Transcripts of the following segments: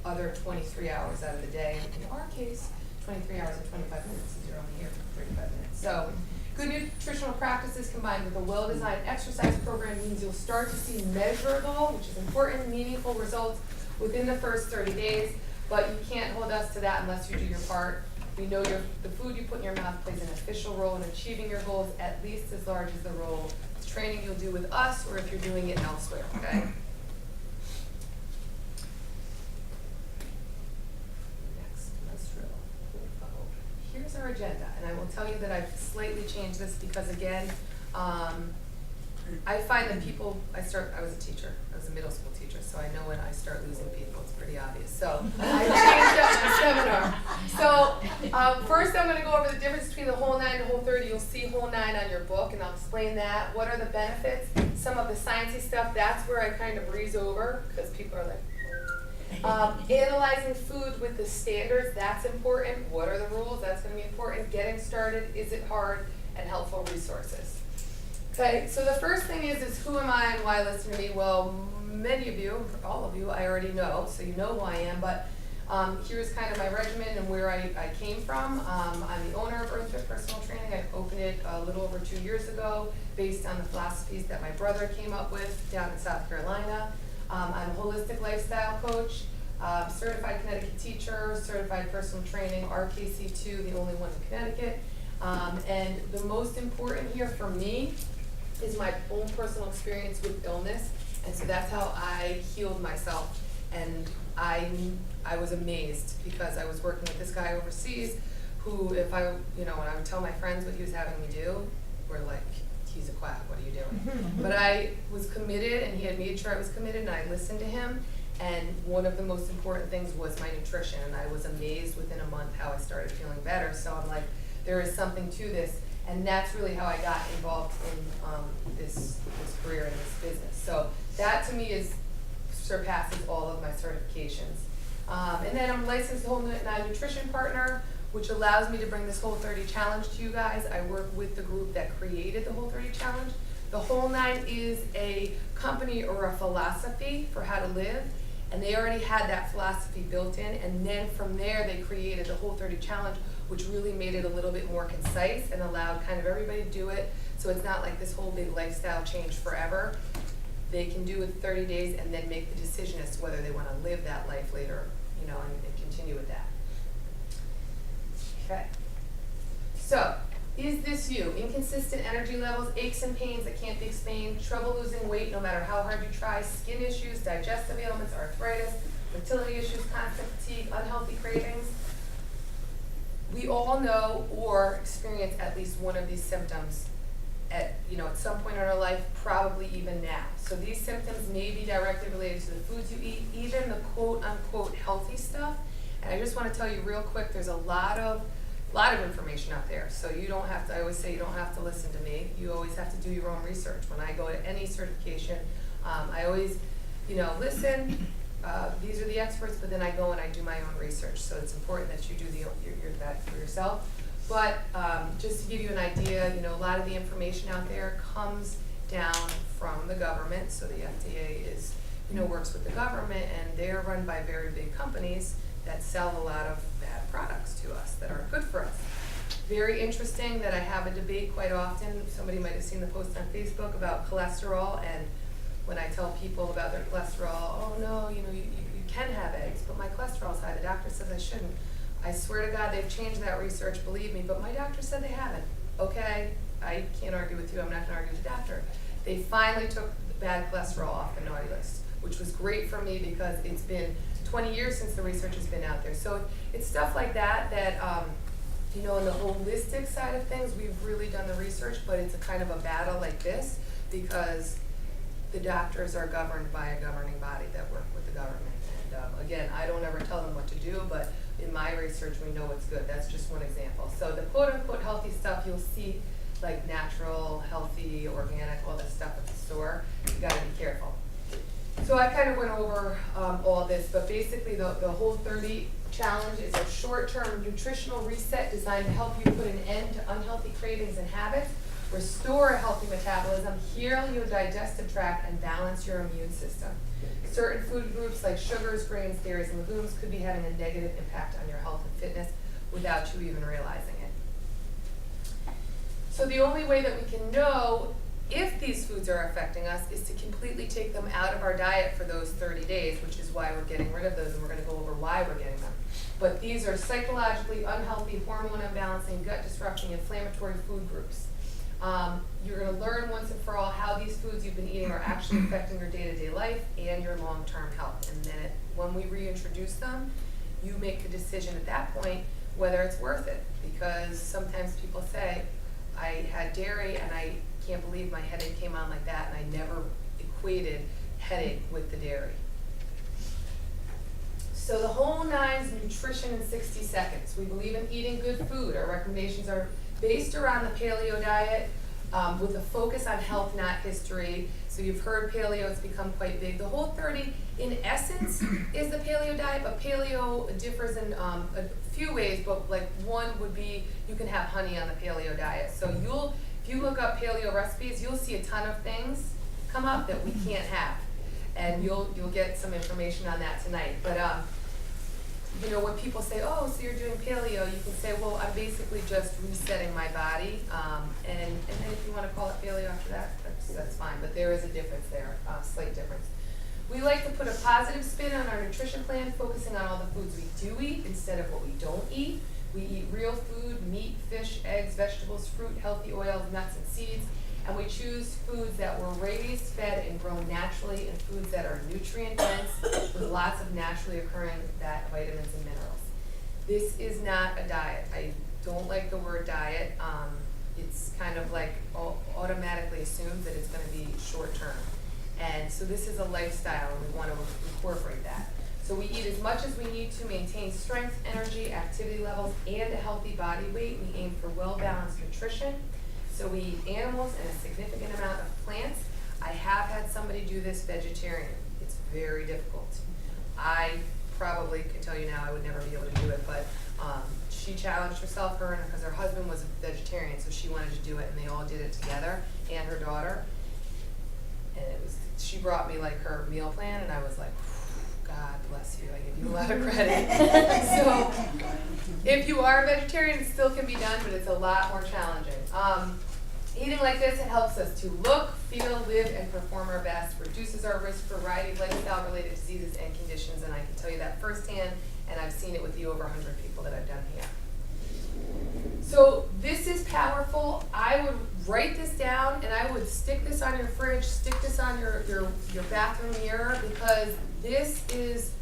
other 23 hours out of the day. In our case, 23 hours and 25 minutes, since you're only here for 35 minutes. So, good nutritional practices combined with a well-designed exercise program means you'll start to see measurable, which is important, meaningful results within the first 30 days, but you can't hold us to that unless you do your part. We know the food you put in your mouth plays an official role in achieving your goals, at least as large as the role of training you'll do with us or if you're doing it elsewhere, okay? Next, let's drill. Here's our agenda, and I will tell you that I've slightly changed this because, again, I find that people, I was a teacher, I was a middle school teacher, so I know when I start losing people, it's pretty obvious. So I changed up my seminar. So first I'm going to go over the difference between the Whole 9 and Whole 30. You'll see Whole 9 on your book, and I'll explain that. What are the benefits? Some of the sciencey stuff, that's where I kind of breeze over, because people are like, analyzing food with the standards, that's important. What are the rules? That's going to be important. Getting started, is it hard? And helpful resources. Okay, so the first thing is who am I and why listen to me? Well, many of you, all of you, I already know, so you know who I am, but here's kind of my regimen and where I came from. I'm the owner of EarthFit Personal Training. I opened it a little over 2 years ago based on the philosophies that my brother came up with down in South Carolina. I'm a holistic lifestyle coach, certified Connecticut teacher, certified personal training, RKC2, the only one in Connecticut. And the most important here for me is my own personal experience with illness, and so that's how I healed myself. And I was amazed because I was working with this guy overseas who, if I, when I would tell my friends what he was having me do, we're like, he's a quack, what are you doing? But I was committed, and he had made sure I was committed, and I listened to him. And one of the most important things was my nutrition, and I was amazed within a month how I started feeling better. So I'm like, there is something to this. And that's really how I got involved in this career in this business. So that to me surpasses all of my certifications. And then I'm licensed Whole 9 nutrition partner, which allows me to bring this Whole30 challenge to you guys. I work with the group that created the Whole30 challenge. The Whole 9 is a company or a philosophy for how to live. And they already had that philosophy built in, and then from there they created the Whole30 challenge, which really made it a little bit more concise and allowed kind of everybody to do it. So it's not like this whole big lifestyle change forever. They can do it 30 days and then make the decision as to whether they want to live that life later, and continue with that. Okay. So, is this you? Inconsistent energy levels, aches and pains that can't be explained, trouble losing weight no matter how hard you try, skin issues, digestive ailments, arthritis, fertility issues, constant fatigue, unhealthy cravings. We all know or experience at least one of these symptoms at some point in our life, probably even now. So these symptoms may be directly related to the foods you eat, even the quote-unquote healthy stuff. And I just want to tell you real quick, there's a lot of information out there. So you don't have to, I always say you don't have to listen to me. You always have to do your own research. When I go to any certification, I always, listen. These are the experts, but then I go and I do my own research. So it's important that you do that for yourself. But just to give you an idea, a lot of the information out there comes down from the government. So the FDA is, works with the government, and they're run by very big companies that sell a lot of bad products to us that aren't good for us. Very interesting that I have a debate quite often. Somebody might have seen the post on Facebook about cholesterol, and when I tell people about their cholesterol, oh no, you can have eggs, but my cholesterol's high. The doctor says I shouldn't. I swear to God, they've changed that research, believe me, but my doctor said they haven't. Okay, I can't argue with you, I'm not gonna argue with the doctor. They finally took bad cholesterol off the naughty list, which was great for me because it's been 20 years since the research has been out there. So it's stuff like that in the holistic side of things, we've really done the research, but it's a kind of a battle like this because the doctors are governed by a governing body that work with the government. And again, I don't ever tell them what to do, but in my research, we know it's good. That's just one example. So the quote-unquote healthy stuff, you'll see like natural, healthy, organic, all this stuff at the store. You gotta be careful. So I kind of went over all this, but basically the Whole30 challenge is a short-term nutritional reset designed to help you put an end to unhealthy cravings and habits, restore a healthy metabolism, heal your digestive tract, and balance your immune system. Certain food groups like sugars, grains, dairies, and legumes could be having a negative impact on your health and fitness without you even realizing it. So the only way that we can know if these foods are affecting us is to completely take them out of our diet for those 30 days, which is why we're getting rid of those, and we're going to go over why we're getting them. But these are psychologically unhealthy, hormone unbalancing, gut disrupting, inflammatory food groups. You're going to learn once and for all how these foods you've been eating are actually affecting your day-to-day life and your long-term health. And then when we reintroduce them, you make the decision at that point whether it's worth it. Because sometimes people say, I had dairy and I can't believe my headache came on like that, and I never equated headache with the dairy. So the Whole Nine's nutrition in 60 seconds. We believe in eating good food. Our recommendations are based around the paleo diet with a focus on health, not history. So you've heard paleo, it's become quite big. The Whole30, in essence, is the paleo diet, but paleo differs in a few ways, but like one would be you can have honey on the paleo diet. So if you look up paleo recipes, you'll see a ton of things come up that we can't have. And you'll get some information on that tonight. But you know, when people say, oh, so you're doing paleo, you can say, well, I'm basically just resetting my body. And then if you want to call it paleo after that, that's fine. But there is a difference there, a slight difference. We like to put a positive spin on our nutrition plan, focusing on all the foods we do eat instead of what we don't eat. We eat real food, meat, fish, eggs, vegetables, fruit, healthy oils, nuts, and seeds. And we choose foods that were raised, fed, and grown naturally, and foods that are nutrient dense with lots of naturally occurring vitamins and minerals. This is not a diet. I don't like the word diet. It's kind of like automatically assumes that it's going to be short term. And so this is a lifestyle, and we want to incorporate that. So we eat as much as we need to maintain strength, energy, activity levels, and a healthy body weight. We aim for well-balanced nutrition. So we eat animals and a significant amount of plants. I have had somebody do this vegetarian. It's very difficult. I probably could tell you now I would never be able to do it, but she challenged herself, because her husband was a vegetarian, so she wanted to do it, and they all did it together, and her daughter. And she brought me like her meal plan, and I was like, God bless you, I give you a lot of credit. So if you are a vegetarian, it still can be done, but it's a lot more challenging. Eating like this, it helps us to look, feel, live, and perform our best, reduces our risk for a variety of lifestyle-related diseases and conditions, and I can tell you that firsthand, and I've seen it with the over 100 people that I've done here. So this is powerful. I would write this down, and I would stick this on your fridge, stick this on your bathroom mirror, because this is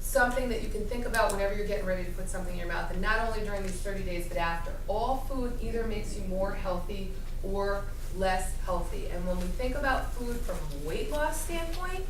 something that you can think about whenever you're getting ready to put something in your mouth, and not only during these 30 days, but after. All food either makes you more healthy or less healthy. And when we think about food from a weight loss standpoint,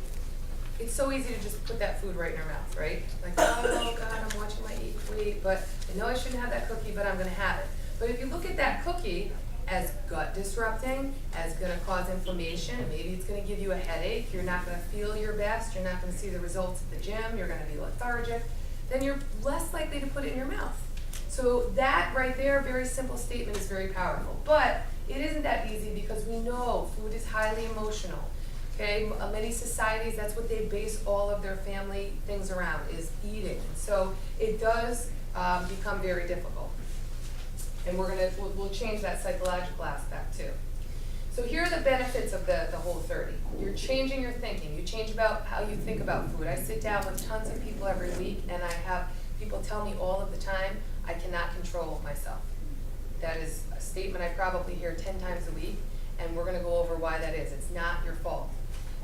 it's so easy to just put that food right in our mouth, right? Like, oh God, I'm watching my weight, but I know I shouldn't have that cookie, but I'm gonna have it. But if you look at that cookie as gut disrupting, as gonna cause inflammation, maybe it's gonna give you a headache, you're not gonna feel your best, you're not gonna see the results at the gym, you're gonna be lethargic, then you're less likely to put it in your mouth. So that right there, very simple statement, is very powerful. But it isn't that easy, because we know food is highly emotional. Okay, many societies, that's what they base all of their family things around, is eating. So it does become very difficult. And we'll change that psychological aspect too. So here are the benefits of the Whole30. You're changing your thinking. You change about how you think about food. I sit down with tons of people every week, and I have people tell me all of the time, I cannot control myself. That is a statement I probably hear 10 times a week, and we're going to go over why that is. It's not your fault.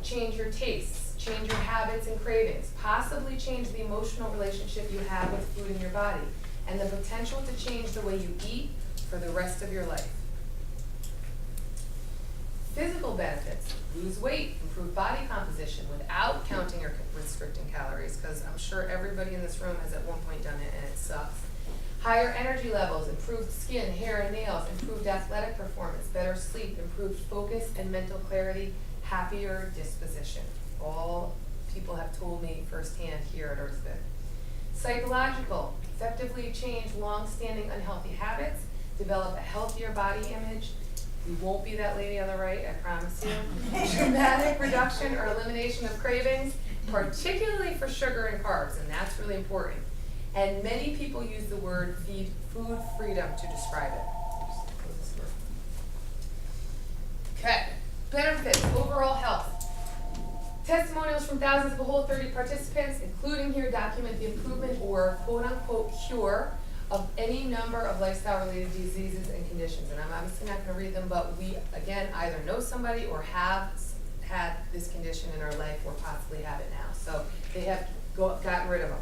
Change your tastes, change your habits and cravings, possibly change the emotional relationship you have with food in your body, and the potential to change the way you eat for the rest of your life. Physical benefits: lose weight, improve body composition without counting or restricting calories, because I'm sure everybody in this room has at one point done it and it sucks. Higher energy levels, improved skin, hair, and nails, improved athletic performance, better sleep, improved focus and mental clarity, happier disposition. All people have told me firsthand here at Earthfit. Psychological: effectively change long-standing unhealthy habits, develop a healthier body image, We won't be that lady on the right, I promise you. Dramatic reduction or elimination of cravings, particularly for sugar and carbs, and that's really important. And many people use the word food freedom to describe it. Okay, benefits, overall health. Testimonials from thousands of Whole30 participants, including here, document the improvement or quote-unquote cure of any number of lifestyle-related diseases and conditions. And I'm obviously not going to read them, but we, again, either know somebody or have had this condition in our life or possibly have it now. So they have gotten rid of them.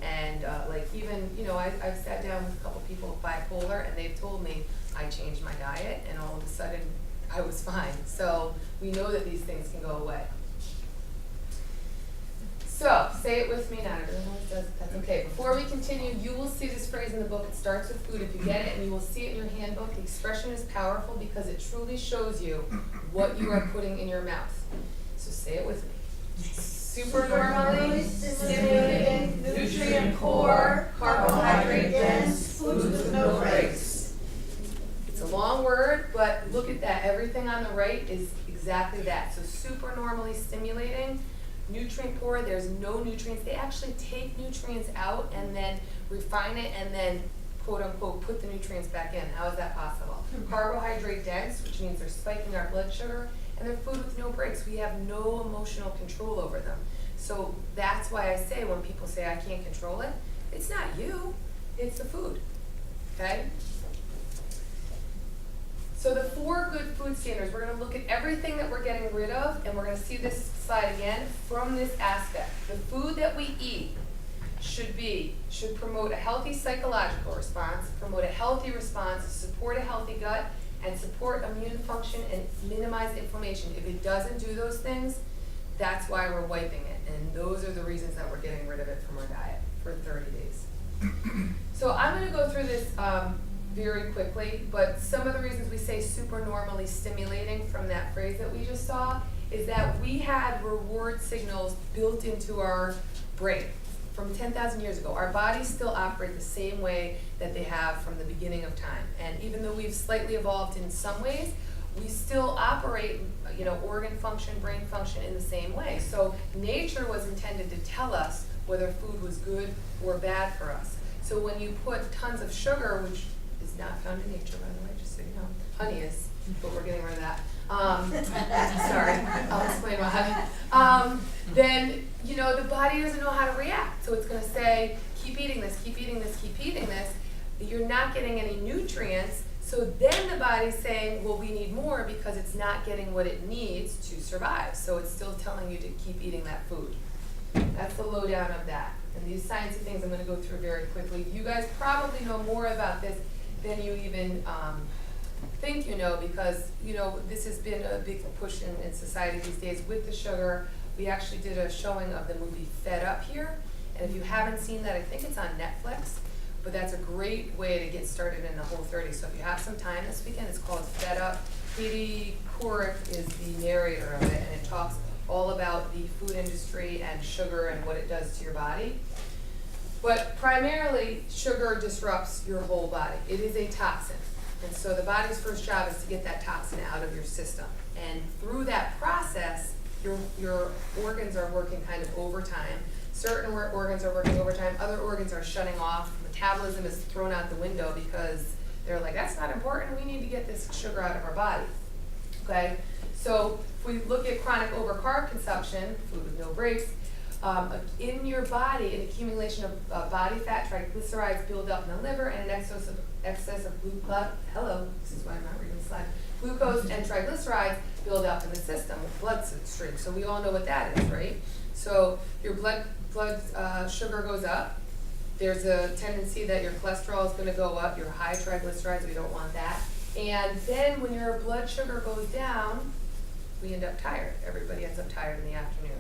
And like even, you know, I've sat down with a couple people with bipolar, and they've told me I changed my diet, and all of a sudden I was fine. So we know that these things can go away. So, say it with me, not everyone always does it, that's okay. Before we continue, you will see this phrase in the book. It starts with food. If you get it, and you will see it in your handbook, the expression is powerful because it truly shows you what you are putting in your mouth. So say it with me. Super normally stimulating, nutrient poor, carbohydrate dense, foods with no breaks. It's a long word, but look at that. Everything on the right is exactly that. So super normally stimulating, nutrient poor, there's no nutrients. They actually take nutrients out and then refine it and then quote unquote put the nutrients back in. How is that possible? Carbohydrate dense, which means they're spiking our blood sugar, and they're food with no breaks. We have no emotional control over them. So that's why I say when people say I can't control it, it's not you, it's the food, okay? So the 4 good food standards, we're going to look at everything that we're getting rid of, and we're going to see this slide again from this aspect. The food that we eat should promote a healthy psychological response, promote a healthy response, support a healthy gut, and support immune function and minimize inflammation. If it doesn't do those things, that's why we're wiping it, and those are the reasons that we're getting rid of it from our diet for 30 days. So I'm going to go through this very quickly, but some of the reasons we say super normally stimulating from that phrase that we just saw is that we had reward signals built into our brain from 10,000 years ago. Our bodies still operate the same way that they have from the beginning of time. And even though we've slightly evolved in some ways, we still operate, you know, organ function, brain function in the same way. So nature was intended to tell us whether food was good or bad for us. So when you put tons of sugar, which is not found in nature, by the way, just so you know. Honey is, but we're getting rid of that. Sorry, I'll explain about honey. Then, you know, the body doesn't know how to react. So it's going to say, keep eating this, keep eating this, keep eating this. You're not getting any nutrients. So then the body's saying, well, we need more because it's not getting what it needs to survive. So it's still telling you to keep eating that food. That's the lowdown of that. And these sciencey things I'm going to go through very quickly. You guys probably know more about this than you even think you know, because you know this has been a big push in society these days with the sugar. We actually did a showing of the movie Fed Up here, and if you haven't seen that, I think it's on Netflix, but that's a great way to get started in the Whole30. So if you have some time this weekend, it's called Fed Up. Katie Couric is the narrator of it, and it talks all about the food industry and sugar and what it does to your body. But primarily, sugar disrupts your whole body. It is a toxin. And so the body's first job is to get that toxin out of your system. And through that process, your organs are working kind of overtime. Certain organs are working overtime, other organs are shutting off. Metabolism is thrown out the window because they're like, that's not important, we need to get this sugar out of our body. Okay? So if we look at chronic overcarb consumption, food with no breaks, in your body, an accumulation of body fat, triglycerides build up in the liver, and an excess of glucose. Hello, this is why I'm not reading the slide. Glucose and triglycerides build up in the system with bloodstream. So we all know what that is, right? So your blood sugar goes up. There's a tendency that your cholesterol is going to go up. Your high triglycerides, we don't want that. And then when your blood sugar goes down, we end up tired. Everybody ends up tired in the afternoon.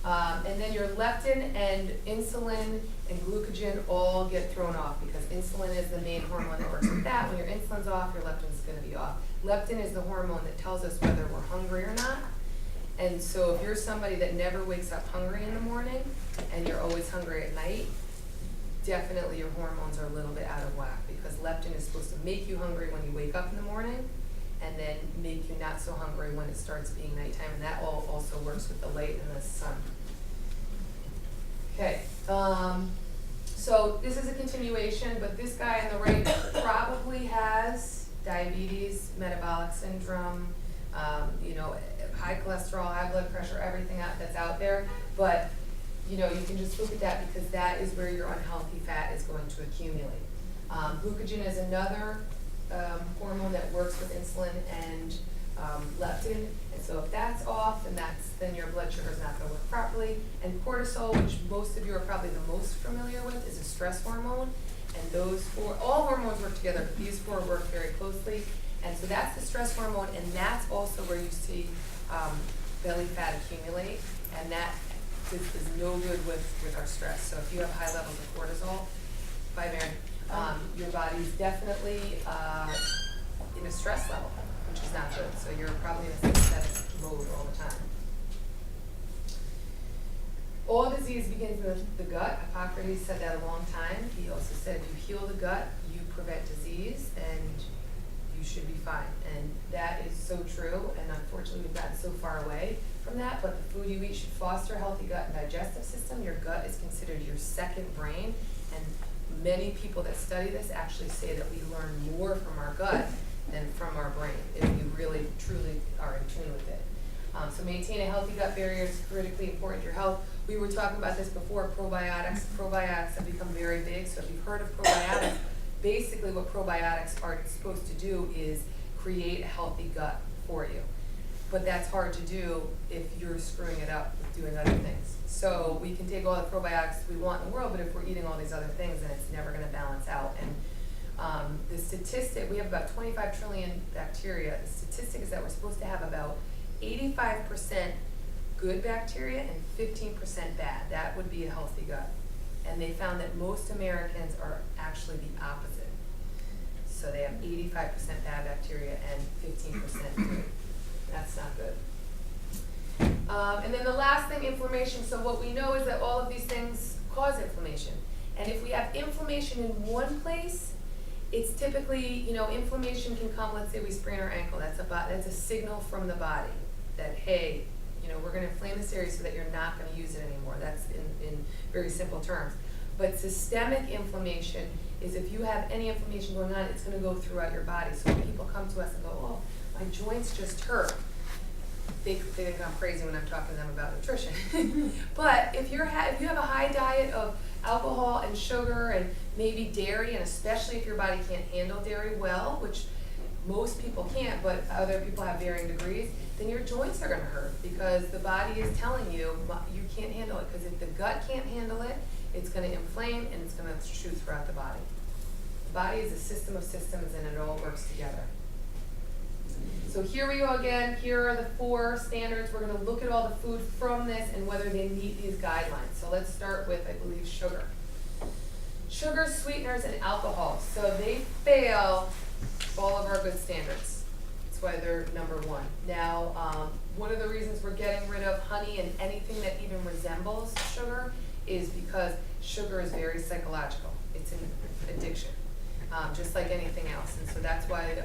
And then your leptin and insulin and glucagon all get thrown off because insulin is the main hormone that works with that. When your insulin's off, your leptin's going to be off. Leptin is the hormone that tells us whether we're hungry or not. And so if you're somebody that never wakes up hungry in the morning and you're always hungry at night, definitely your hormones are a little bit out of whack because leptin is supposed to make you hungry when you wake up in the morning, and then make you not so hungry when it starts being nighttime, and that all also works with the light and the sun. Okay, so this is a continuation, but this guy on the right probably has diabetes, metabolic syndrome, high cholesterol, high blood pressure, everything that's out there. But you can just look at that because that is where your unhealthy fat is going to accumulate. Glucagon is another hormone that works with insulin and leptin, and so if that's off, then your blood sugar is not going to work properly. And cortisol, which most of you are probably the most familiar with, is a stress hormone, and all hormones work together, but these four work very closely. And so that's the stress hormone, and that's also where you see belly fat accumulate, and that is no good with our stress. So if you have high levels of cortisol, bye Mary, your body's definitely in a stress level, which is not good. So you're probably in a sympathetic mode all the time. All disease begins in the gut. Hippocrates said that a long time. He also said, you heal the gut, you prevent disease, and you should be fine. And that is so true, and unfortunately we've gotten so far away from that, but the food you eat should foster a healthy gut and digestive system. Your gut is considered your second brain, and many people that study this actually say that we learn more from our gut than from our brain if you really, truly are in tune with it. So maintain a healthy gut barrier is critically important to your health. We were talking about this before, probiotics. Probiotics have become very big, so if you've heard of probiotics, basically what probiotics are supposed to do is create a healthy gut for you. But that's hard to do if you're screwing it up with doing other things. So we can take all the probiotics we want in the world, but if we're eating all these other things, then it's never going to balance out. And the statistic, we have about 25 trillion bacteria. The statistic is that we're supposed to have about 85% good bacteria and 15% bad. That would be a healthy gut. And they found that most Americans are actually the opposite. So they have 85% bad bacteria and 15% good. That's not good. And then the last thing, inflammation. So what we know is that all of these things cause inflammation. And if we have inflammation in one place, it's typically, inflammation can come, let's say we sprain our ankle. That's a signal from the body that, hey, we're going to inflame this area so that you're not going to use it anymore. That's in very simple terms. But systemic inflammation is if you have any inflammation going on, it's going to go throughout your body. So when people come to us and go, oh, my joints just hurt, they think I'm crazy when I'm talking to them about nutrition. But if you have a high diet of alcohol and sugar and maybe dairy, and especially if your body can't handle dairy well, which most people can't, but other people have varying degrees, then your joints are going to hurt because the body is telling you you can't handle it. Because if the gut can't handle it, it's going to inflame and it's going to shoot throughout the body. The body is a system of systems and it all works together. So here we go again. Here are the 4 standards. We're going to look at all the food from this and whether they meet these guidelines. So let's start with, I believe, sugar. Sugar, sweeteners, and alcohol. So they fail all of our good standards. That's why they're number 1. Now, one of the reasons we're getting rid of honey and anything that even resembles sugar is because sugar is very psychological. It's an addiction, just like anything else. And so that's why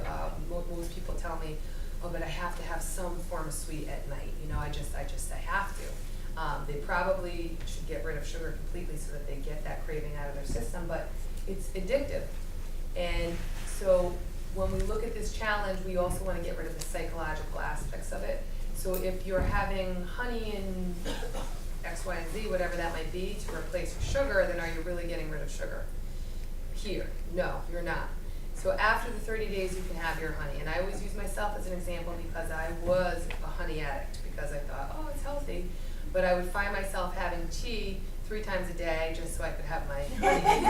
most people tell me, oh, but I have to have some form of sweet at night. I have to. They probably should get rid of sugar completely so that they get that craving out of their system, but it's addictive. And so when we look at this challenge, we also want to get rid of the psychological aspects of it. So if you're having honey and X, Y, and Z, whatever that might be, to replace your sugar, then are you really getting rid of sugar? Here, no, you're not. So after the 30 days, you can have your honey. And I always use myself as an example because I was a honey addict because I thought, oh, it's healthy. But I would find myself having tea 3 times a day just so I could have my honey.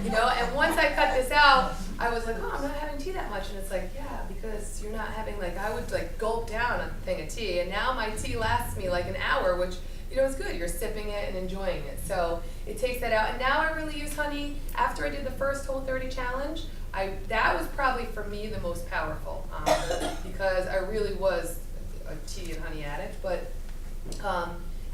And once I cut this out, I was like, oh, I'm not having tea that much. And it's like, yeah, because you're not having, I would gulp down a thing of tea. And now my tea lasts me an hour, which, is good. You're sipping it and enjoying it. So it takes that out. And now I really use honey. After I did the first Whole30 challenge, that was probably for me the most powerful because I really was a tea and honey addict. But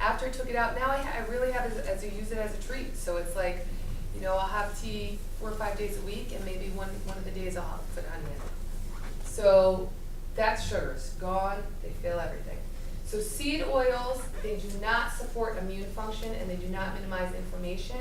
after I took it out, now I really have use it as a treat. So it's I'll have tea 4 or 5 days a week, and maybe one of the days I'll put honey in it. So that's sugars, gone, they fail everything. So seed oils, they do not support immune function and they do not minimize inflammation.